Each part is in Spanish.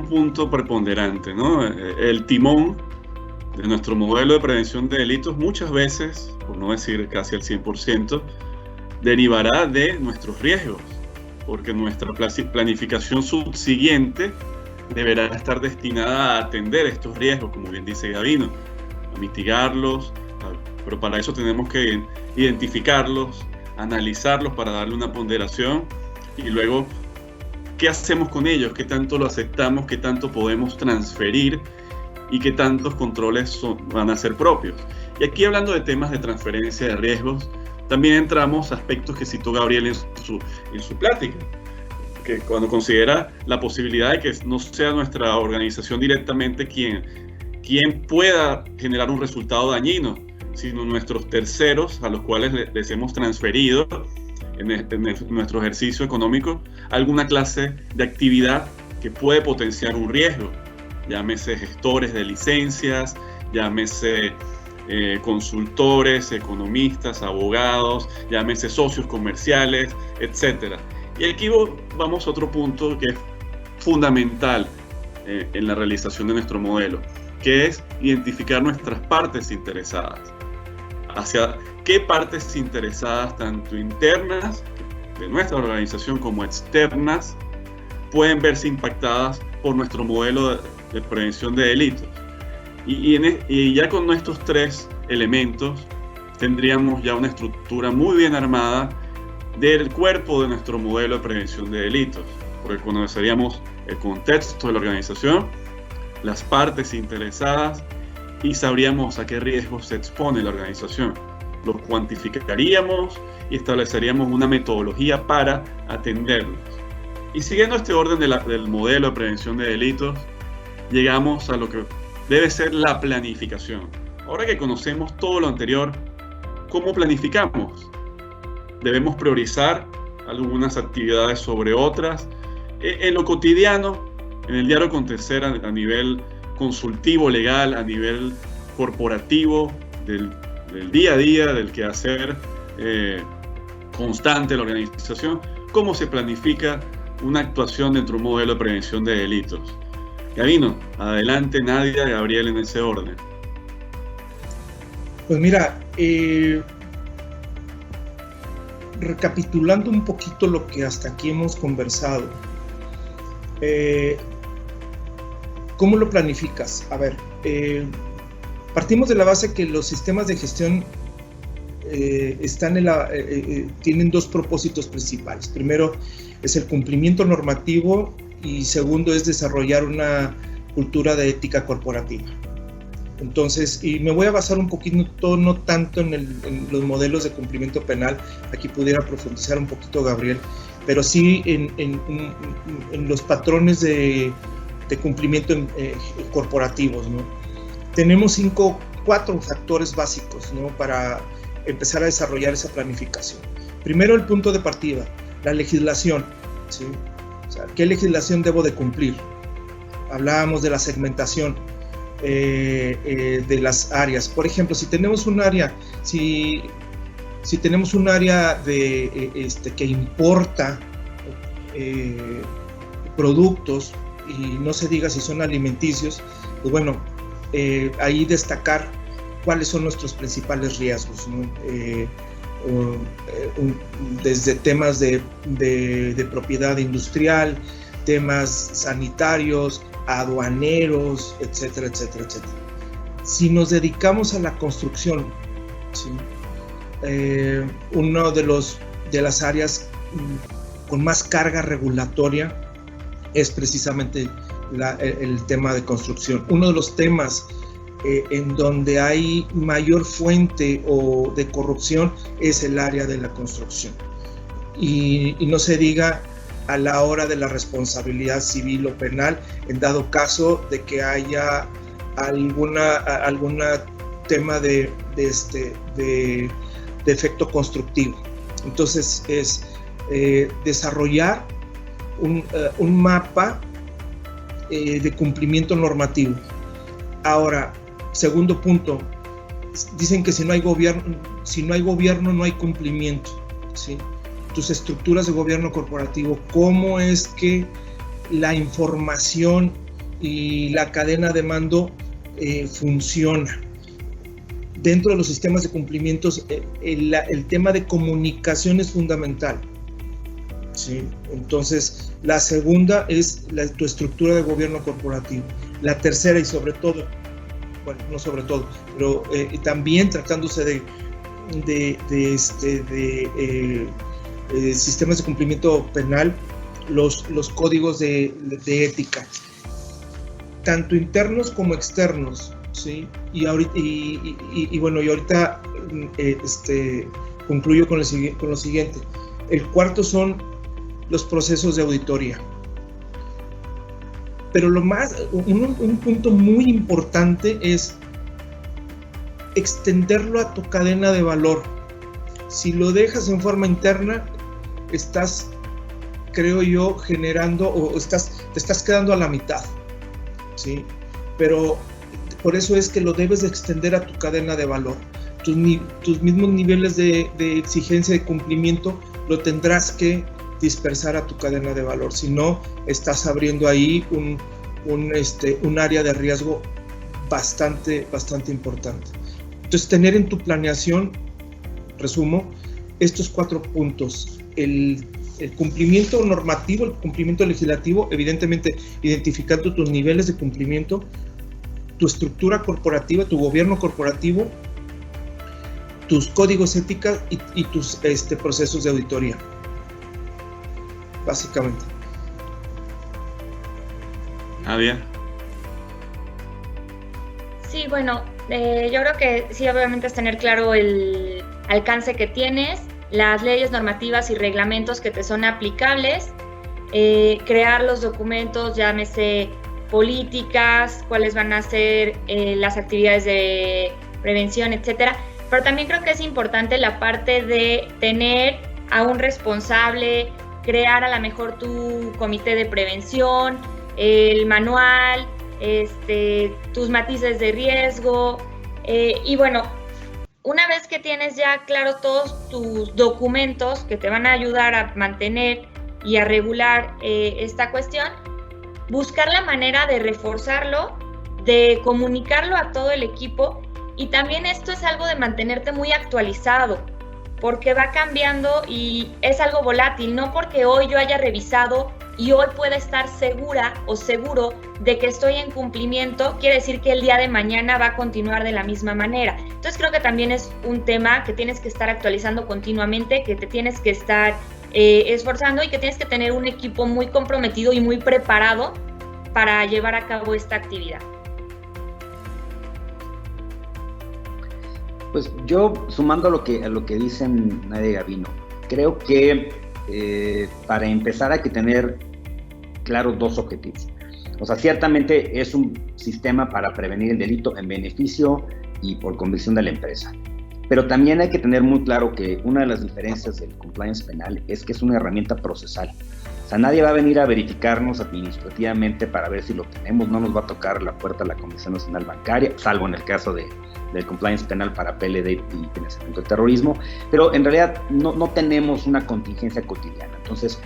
punto preponderante, ¿no? El timón de nuestro modelo de prevención de delitos muchas veces, por no decir casi al 100%, derivará de nuestros riesgos, porque nuestra planificación subsiguiente deberá estar destinada a atender estos riesgos, como bien dice Gavino, a mitigarlos, pero para eso tenemos que identificarlos, analizarlos para darle una ponderación y luego qué hacemos con ellos, qué tanto lo aceptamos, qué tanto podemos transferir y qué tantos controles van a ser propios. Y aquí, hablando de temas de transferencia de riesgos, también entramos a aspectos que citó Gabriel en su plática, que cuando considera la posibilidad de que no sea nuestra organización directamente quien pueda generar un resultado dañino, sino nuestros terceros a los cuales les hemos transferido en nuestro ejercicio económico alguna clase de actividad que puede potenciar un riesgo, llámese gestores de licencias, llámese consultores, economistas, abogados, llámese socios comerciales, etc. Y aquí vamos a otro punto que es fundamental en la realización de nuestro modelo, que es identificar nuestras partes interesadas. Hacia qué partes interesadas, tanto internas de nuestra organización como externas, pueden verse impactadas por nuestro modelo de prevención de delitos. Y ya con estos tres elementos tendríamos ya una estructura muy bien armada del cuerpo de nuestro modelo de prevención de delitos, porque conoceríamos el contexto de la organización, las partes interesadas y sabríamos a qué riesgos se expone la organización. Los cuantificaríamos y estableceríamos una metodología para atenderlos. Y siguiendo este orden del modelo de prevención de delitos, llegamos a lo que debe ser la planificación. Ahora que conocemos todo lo anterior, ¿cómo planificamos? Debemos priorizar algunas actividades sobre otras. En lo cotidiano, en el diario acontecer a nivel consultivo, legal, a nivel corporativo, del día a día, del quehacer constante de la organización, ¿cómo se planifica una actuación dentro de un modelo de prevención de delitos? Gavino, adelante, Nadia, Gabriel, en ese orden. Pues mira, recapitulando un poquito lo que hasta aquí hemos conversado, ¿cómo lo planificas? A ver, partimos de la base que los sistemas de gestión tienen dos propósitos principales. Primero es el cumplimiento normativo y segundo es desarrollar una cultura de ética corporativa. Entonces, y me voy a basar un poquito, no tanto en los modelos de cumplimiento penal, aquí pudiera profundizar un poquito Gabriel, pero sí en los patrones de cumplimiento corporativos, ¿no? Tenemos cuatro factores básicos, ¿no?, para empezar a desarrollar esa planificación. Primero, el punto de partida, la legislación, ¿sí? O sea, ¿qué legislación debo de cumplir? Hablábamos de la segmentación de las áreas. Por ejemplo, si tenemos un área, si tenemos un área que importa productos, y no se diga si son alimenticios, pues bueno, ahí destacar cuáles son nuestros principales riesgos, ¿no? Desde temas de propiedad industrial, temas sanitarios, aduaneros, etcétera, etcétera, etcétera. Si nos dedicamos a la construcción, ¿sí?, uno de las áreas con más carga regulatoria es precisamente el tema de construcción. Uno de los temas en donde hay mayor fuente de corrupción es el área de la construcción. Y no se diga a la hora de la responsabilidad civil o penal, en dado caso de que haya alguna tema de efecto constructivo. Entonces es desarrollar un mapa de cumplimiento normativo. Ahora, segundo punto, dicen que si no hay gobierno no hay cumplimiento, ¿sí? Tus estructuras de gobierno corporativo, ¿cómo es que la información y la cadena de mando funciona. Dentro de los sistemas de cumplimientos, el tema de comunicación es fundamental. ¿Sí? Entonces, la segunda es tu estructura de gobierno corporativo. La tercera, y sobre todo, bueno, no sobre todo, pero también tratándose de sistemas de cumplimiento penal, los códigos de ética, tanto internos como externos, ¿sí? Y ahorita concluyo con lo siguiente. El cuarto son los procesos de auditoría. Pero un punto muy importante es extenderlo a tu cadena de valor. Si lo dejas en forma interna, estás, creo yo, generando te estás quedando a la mitad, ¿sí? Pero por eso es que lo debes de extender a tu cadena de valor. Tus mismos niveles de exigencia de cumplimiento lo tendrás que dispersar a tu cadena de valor, si no estás abriendo ahí un área de riesgo bastante importante. Entonces, tener en tu planeación, resumo, estos 4 puntos: el cumplimiento normativo, el cumplimiento legislativo, evidentemente identificando tus niveles de cumplimiento, tu estructura corporativa, tu gobierno corporativo, tus códigos éticos y tus procesos de auditoría, básicamente. Nadia. Sí, bueno, yo creo que sí, obviamente es tener claro el alcance que tienes, las leyes normativas y reglamentos que te son aplicables, crear los documentos, llámese políticas, cuáles van a ser las actividades de prevención, etcétera. Pero también creo que es importante la parte de tener a un responsable, crear a lo mejor tu comité de prevención, el manual, tus matices de riesgo, y bueno, una vez que tienes ya claros todos tus documentos que te van a ayudar a mantener y a regular esta cuestión, buscar la manera de reforzarlo, de comunicarlo a todo el equipo. Y también esto es algo de mantenerte muy actualizado, porque va cambiando y es algo volátil. No porque hoy yo haya revisado y hoy pueda estar segura o seguro de que estoy en cumplimiento, quiere decir que el día de mañana va a continuar de la misma manera. Entonces creo que también es un tema que tienes que estar actualizando continuamente, que te tienes que estar esforzando y que tienes que tener un equipo muy comprometido y muy preparado para llevar a cabo esta actividad. Pues yo, sumando a lo que dicen Nadia y Gabino, creo que para empezar hay que tener claros 2 objetivos. O sea, ciertamente es un sistema para prevenir el delito en beneficio y por convicción de la empresa. Pero también hay que tener muy claro que una de las diferencias del compliance penal es que es una herramienta procesal. O sea, nadie va a venir a verificarnos administrativamente para ver si lo tenemos, no nos va a tocar la puerta de la Comisión Nacional Bancaria, salvo en el caso del compliance penal para PLD y financiamiento del terrorismo, pero en realidad no tenemos una contingencia cotidiana. Entonces,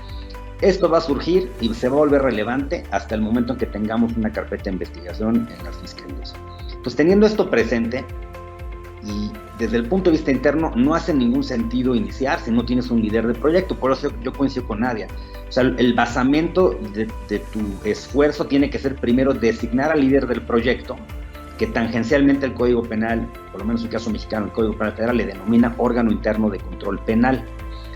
esto va a surgir y se va a volver relevante hasta el momento en que tengamos una carpeta de investigación en las fiscalías. Entonces, teniendo esto presente, y desde el punto de vista interno, no hace ningún sentido iniciar si no tienes un líder de proyecto. Por eso yo coincido con Nadia. O sea, el basamento de tu esfuerzo tiene que ser primero designar al líder del proyecto, que tangencialmente el Código Penal, por lo menos en el caso mexicano, el Código Penal Federal le denomina órgano interno de control penal.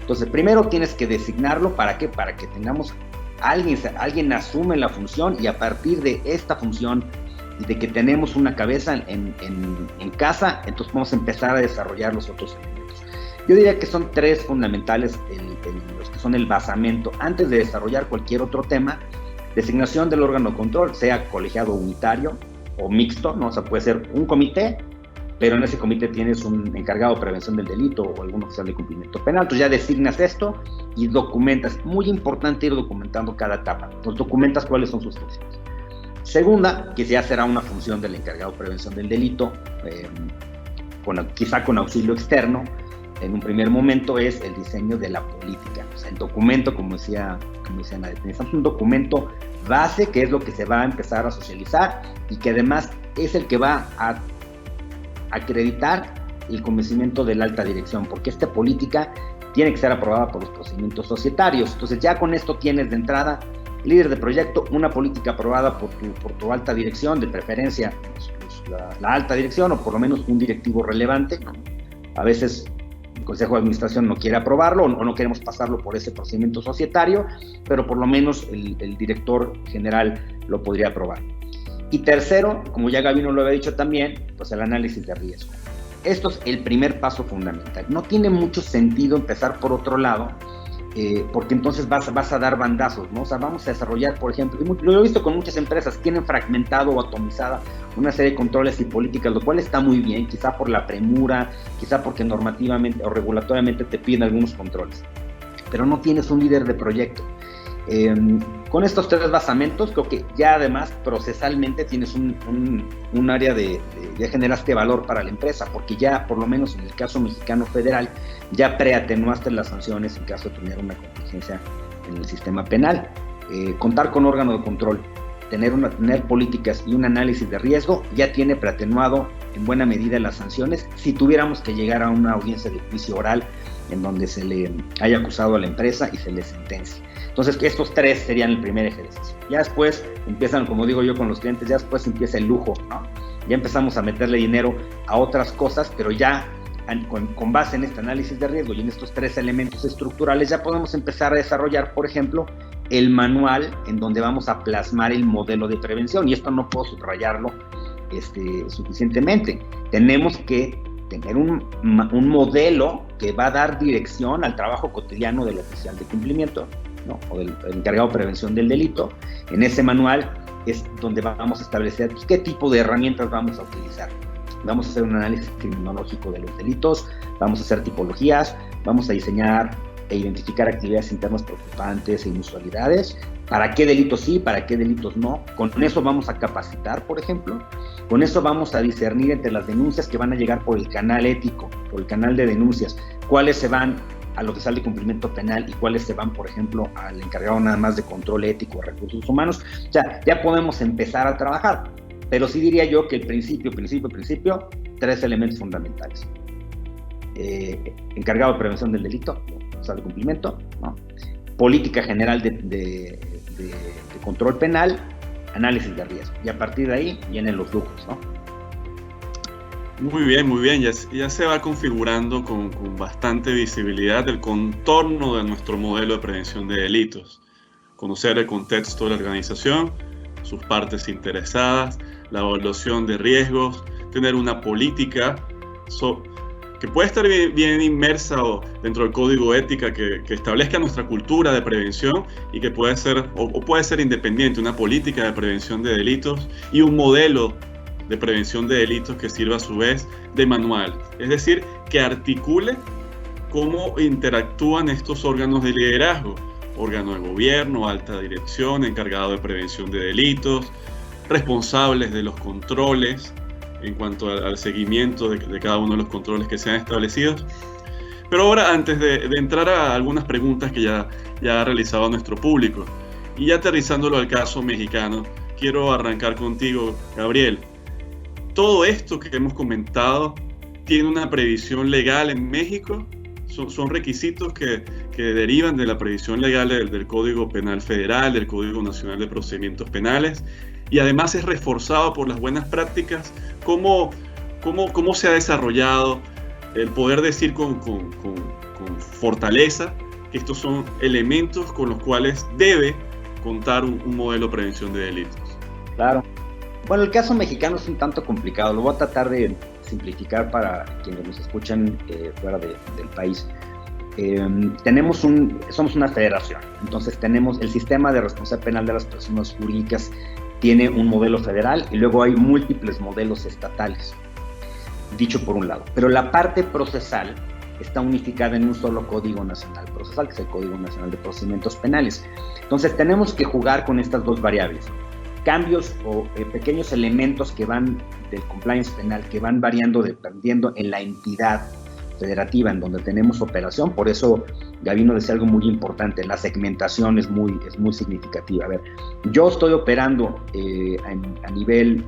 Entonces, primero tienes que designarlo. ¿Para qué? Para que tengamos alguien asume la función, y a partir de esta función y de que tenemos una cabeza en casa, entonces vamos a empezar a desarrollar los otros elementos. Yo diría que son 3 fundamentales los que son el basamento antes de desarrollar cualquier otro tema: designación del órgano de control, sea colegiado unitario o mixto, ¿no? O sea, puede ser un comité, pero en ese comité tienes un encargado de prevención del delito o algún oficial de cumplimiento penal. Entonces ya designas esto y documentas. Muy importante ir documentando cada etapa. Entonces documentas cuáles son sus funciones. Segunda, que ya será una función del encargado de prevención del delito, quizá con auxilio externo, en un primer momento, es el diseño de la política. O sea, el documento, como decía Nadia, necesitamos un documento base, que es lo que se va a empezar a socializar y que además es el que va a acreditar el convencimiento de la alta dirección, porque esta política tiene que ser aprobada por los procedimientos societarios. Entonces ya con esto tienes de entrada líder de proyecto, una política aprobada por tu alta dirección, de preferencia la alta dirección o por lo menos un directivo relevante. A veces el Consejo de Administración no quiere aprobarlo o no queremos pasarlo por ese procedimiento societario, pero por lo menos el director general lo podría aprobar. Y tercero, como ya Gabino lo había dicho también, pues el análisis de riesgo. Esto es el primer paso fundamental. No tiene mucho sentido empezar por otro lado, porque entonces vas a dar bandazos, ¿no? O sea, vamos a desarrollar, por ejemplo, lo he visto con muchas empresas, tienen fragmentado o atomizada una serie de controles y políticas, lo cual está muy bien, quizá por la premura, quizá porque normativamente o regulatoriamente te piden algunos controles, pero no tienes un líder de proyecto. Con estos tres basamentos, creo que ya además procesalmente tienes un área ya generaste valor para la empresa, porque ya por lo menos en el caso mexicano federal ya preatenuaste las sanciones en caso de tener una contingencia en el sistema penal. Contar con órgano de control, tener políticas y un análisis de riesgo ya tiene preatenuado en buena medida las sanciones si tuviéramos que llegar a una audiencia de juicio oral en donde se le haya acusado a la empresa y se le sentencie. Entonces, que estos tres serían el primer ejercicio. Ya después empiezan, como digo yo con los clientes, ya después empieza el lujo, ¿no? Ya empezamos a meterle dinero a otras cosas, pero ya con base en este análisis de riesgo y en estos tres elementos estructurales, ya podemos empezar a desarrollar, por ejemplo, el manual en donde vamos a plasmar el modelo de prevención. Y esto no puedo subrayarlo suficientemente. Tenemos que tener un modelo que va a dar dirección al trabajo cotidiano del oficial de cumplimiento, ¿no? O del encargado de prevención del delito. En ese manual es donde vamos a establecer qué tipo de herramientas vamos a utilizar. Vamos a hacer un análisis criminológico de los delitos, vamos a hacer tipologías, vamos a diseñar e identificar actividades internas preocupantes e inusualidades, para qué delitos sí, para qué delitos no. Con eso vamos a capacitar, por ejemplo. Con eso vamos a discernir entre las denuncias que van a llegar por el canal ético, por el canal de denuncias, cuáles se van al oficial de cumplimiento penal y cuáles se van, por ejemplo, al encargado nada más de control ético o recursos humanos. O sea, ya podemos empezar a trabajar. Pero sí diría yo que el principio, tres elementos fundamentales. Encargado de prevención del delito, oficial de cumplimiento, ¿no? Política general de control penal, análisis de riesgo. Y a partir de ahí vienen los lujos, ¿no? Muy bien. Ya se va configurando con bastante visibilidad el contorno de nuestro modelo de prevención de delitos. Conocer el contexto de la organización, sus partes interesadas, la evaluación de riesgos, tener una política que puede estar bien inmersa dentro del código ética que establezca nuestra cultura de prevención y que puede ser independiente, una política de prevención de delitos y un modelo de prevención de delitos que sirva a su vez de manual. Es decir, que articule cómo interactúan estos órganos de liderazgo, órgano de gobierno, alta dirección, encargado de prevención de delitos, responsables de los controles en cuanto al seguimiento de cada uno de los controles que sean establecidos. Pero ahora, antes de entrar a algunas preguntas que ya ha realizado nuestro público, y ya aterrizándolo al caso mexicano, quiero arrancar contigo, Gabriel. Todo esto que hemos comentado tiene una previsión legal en México. Son requisitos que derivan de la previsión legal del Código Penal Federal, del Código Nacional de Procedimientos Penales, y además es reforzado por las buenas prácticas. ¿Cómo se ha desarrollado el poder decir con fortaleza que estos son elementos con los cuales debe contar un modelo de prevención de delitos? Claro. Bueno, el caso mexicano es un tanto complicado. Lo voy a tratar de simplificar para quienes nos escuchan fuera del país. Somos una federación, entonces tenemos el sistema de responsabilidad penal de las personas jurídicas, tiene un modelo federal y luego hay múltiples modelos estatales, dicho por un lado. Pero la parte procesal está unificada en un solo Código Nacional Procesal, que es el Código Nacional de Procedimientos Penales. Entonces tenemos que jugar con estas dos variables. Cambios o pequeños elementos que van del compliance penal, que van variando dependiendo en la entidad federativa en donde tenemos operación. Por eso Gavino decía algo muy importante, la segmentación es muy significativa. A ver, yo estoy operando a nivel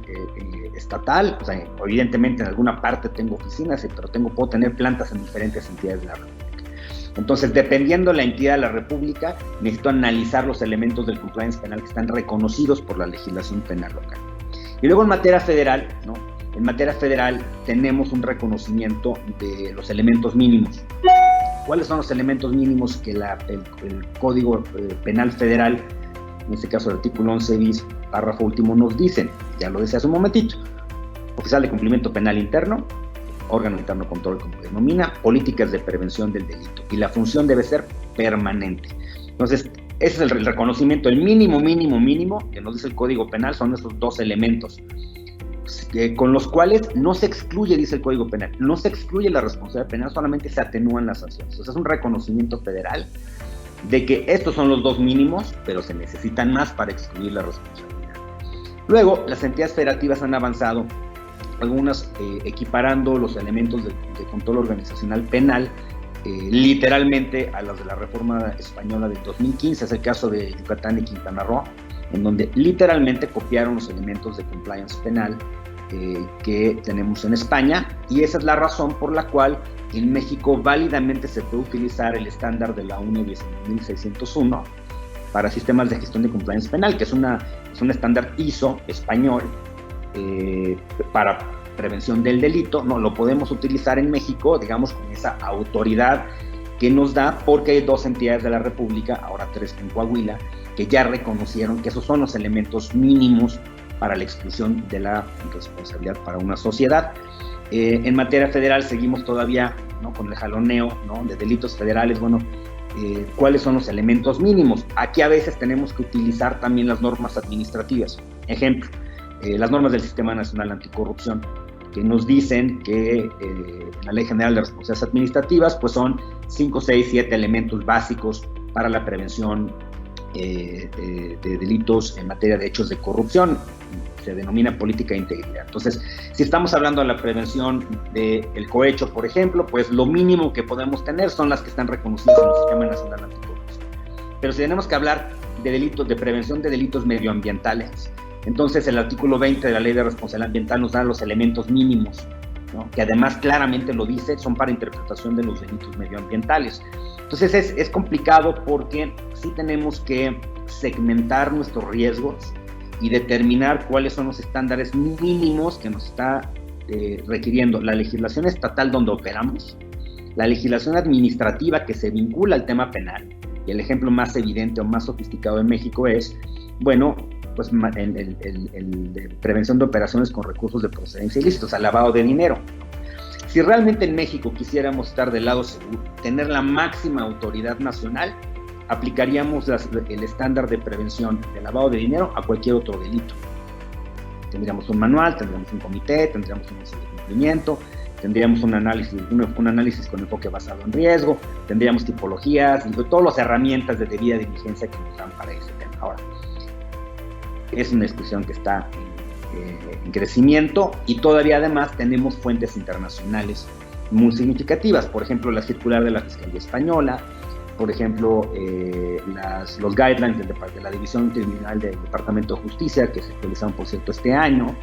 estatal, o sea, evidentemente en alguna parte tengo oficinas, pero puedo tener plantas en diferentes entidades de la República. Entonces, dependiendo de la entidad de la República, necesito analizar los elementos del compliance penal que están reconocidos por la legislación penal local. Y luego en materia federal, ¿no? En materia federal tenemos un reconocimiento de los elementos mínimos. ¿Cuáles son los elementos mínimos que el Código Penal Federal, en este caso el artículo 11 bis, párrafo último, nos dicen? Ya lo decía hace un momentito. Oficial de cumplimiento penal interno, órgano interno de control, como denomina, políticas de prevención del delito. Y la función debe ser permanente. Entonces, ese es el reconocimiento, el mínimo que nos dice el Código Penal, son esos dos elementos, con los cuales no se excluye, dice el Código Penal, no se excluye la responsabilidad penal, solamente se atenúan las sanciones. O sea, es un reconocimiento federal de que estos son los dos mínimos, pero se necesitan más para excluir la responsabilidad. Luego, las entidades federativas han avanzado, algunas equiparando los elementos de control organizacional penal literalmente a las de la reforma española del 2015, es el caso de Yucatán y Quintana Roo, en donde literalmente copiaron los elementos de compliance penal que tenemos en España, y esa es la razón por la cual en México válidamente se puede utilizar el estándar de la UNE 19601 para sistemas de gestión de compliance penal, que es un estándar ISO español para prevención del delito. No lo podemos utilizar en México, digamos, con esa autoridad que nos da, porque hay dos entidades de la República, ahora tres en Coahuila, que ya reconocieron que esos son los elementos mínimos para la exclusión de la responsabilidad para una sociedad. En materia federal seguimos todavía, ¿no?, con el jaloneo, ¿no?, de delitos federales. Bueno, ¿cuáles son los elementos mínimos? Aquí a veces tenemos que utilizar también las normas administrativas. Ejemplo, las normas del Sistema Nacional Anticorrupción, que nos dicen que en la Ley General de Responsabilidades Administrativas pues son 5, 6, 7 elementos básicos para la prevención de delitos en materia de hechos de corrupción. Se denomina política de integridad. Entonces, si estamos hablando de la prevención del cohecho, por ejemplo, pues lo mínimo que podemos tener son las que están reconocidas en el Sistema Nacional Anticorrupción. Pero si tenemos que hablar de delitos, de prevención de delitos medioambientales, entonces el artículo 20 de la Ley de Responsabilidad Ambiental nos da los elementos mínimos, ¿no?, que además claramente lo dice, son para interpretación de los delitos medioambientales. Entonces es complicado porque sí tenemos que segmentar nuestros riesgos y determinar cuáles son los estándares mínimos que nos está requiriendo la legislación estatal donde operamos, la legislación administrativa que se vincula al tema penal. Y el ejemplo más evidente o más sofisticado en México es, bueno, pues el de prevención de operaciones con recursos de procedencia ilícita, o sea, lavado de dinero. Si realmente en México quisiéramos estar del lado seguro, tener la máxima autoridad nacional, aplicaríamos el estándar de prevención de lavado de dinero a cualquier otro delito. Tendríamos un manual, tendríamos un comité, tendríamos un índice de cumplimiento, tendríamos un análisis con enfoque basado en riesgo, tendríamos tipologías y todas las herramientas de debida diligencia que nos dan para ese tema. Ahora, es una discusión que está en crecimiento, y todavía además tenemos fuentes internacionales muy significativas, por ejemplo la circular de la Fiscalía Española, por ejemplo los guidelines de la División Criminal del Departamento de Justicia, que se actualizaron por cierto este año,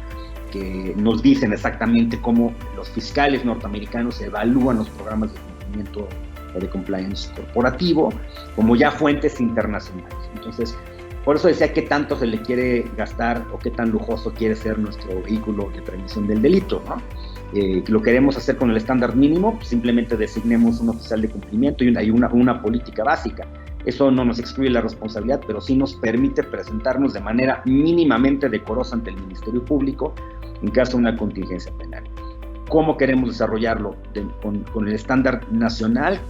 que nos dicen exactamente cómo los fiscales norteamericanos evalúan los programas de cumplimiento o de compliance corporativo, como ya fuentes internacionales. Entonces, por eso decía qué tanto se le quiere gastar o qué tan lujoso quiere ser nuestro vehículo de prevención del delito, ¿no? Lo queremos hacer con el estándar mínimo, pues simplemente designemos un oficial de cumplimiento y una política básica. Eso no nos excluye la responsabilidad, pero sí nos permite presentarnos de manera mínimamente decorosa ante el Ministerio Público en caso de una contingencia penal. ¿Cómo queremos desarrollarlo? Con el estándar nacional,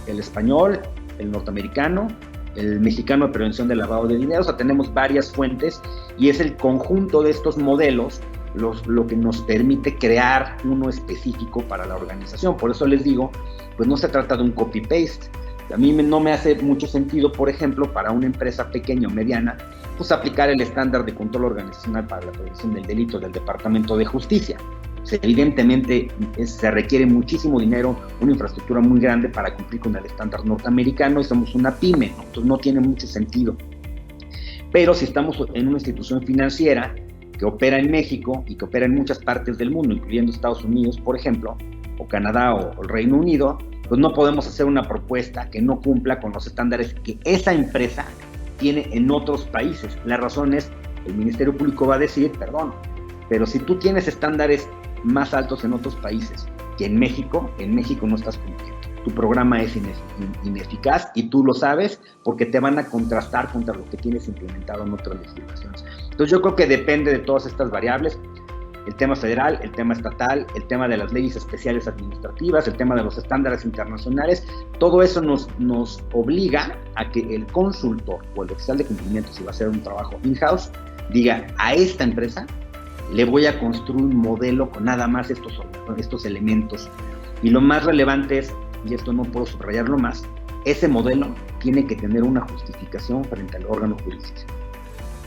el español, el norteamericano, el mexicano de prevención del lavado de dinero. O sea, tenemos varias fuentes y es el conjunto de estos modelos lo que nos permite crear uno específico para la organización. Por eso les digo, pues no se trata de un copy-paste. A mí no me hace mucho sentido, por ejemplo, para una empresa pequeña o mediana, pues aplicar el estándar de control organizacional para la prevención del delito del Departamento de Justicia, Evidentemente se requiere muchísimo dinero, una infraestructura muy grande para cumplir con el estándar norteamericano y somos una pyme, ¿no? Entonces no tiene mucho sentido. Pero si estamos en una institución financiera que opera en México y que opera en muchas partes del mundo, incluyendo Estados Unidos, por ejemplo, o Canadá o el Reino Unido, pues no podemos hacer una propuesta que no cumpla con los estándares que esa empresa tiene en otros países. La razón es, el Ministerio Público va a decir, perdón, pero si tú tienes estándares más altos en otros países que en México no estás cumpliendo. Tu programa es ineficaz y tú lo sabes porque te van a contrastar contra lo que tienes implementado en otras legislaciones. Entonces yo creo que depende de todas estas variables, el tema federal, el tema estatal, el tema de las leyes especiales administrativas, el tema de los estándares internacionales, todo eso nos obliga a que el consultor o el oficial de cumplimiento, si va a hacer un trabajo in-house, diga a esta empresa le voy a construir un modelo con nada más estos elementos. Y lo más relevante es, y esto no puedo subrayarlo más, ese modelo tiene que tener una justificación frente al órgano jurisdiccional.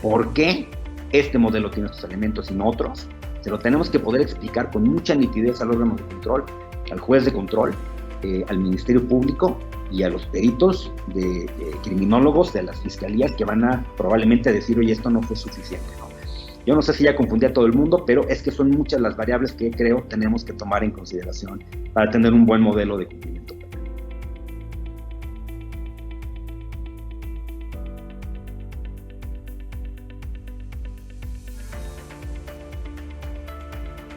¿Por qué este modelo tiene estos elementos y no otros? Se lo tenemos que poder explicar con mucha nitidez al órgano de control, al juez de control, al Ministerio Público y a los peritos de criminólogos de las fiscalías que van a probablemente decir, oye, esto no fue suficiente, ¿no? Yo no sé si ya confundí a todo el mundo, pero es que son muchas las variables que creo tenemos que tomar en consideración para tener un buen modelo de cumplimiento.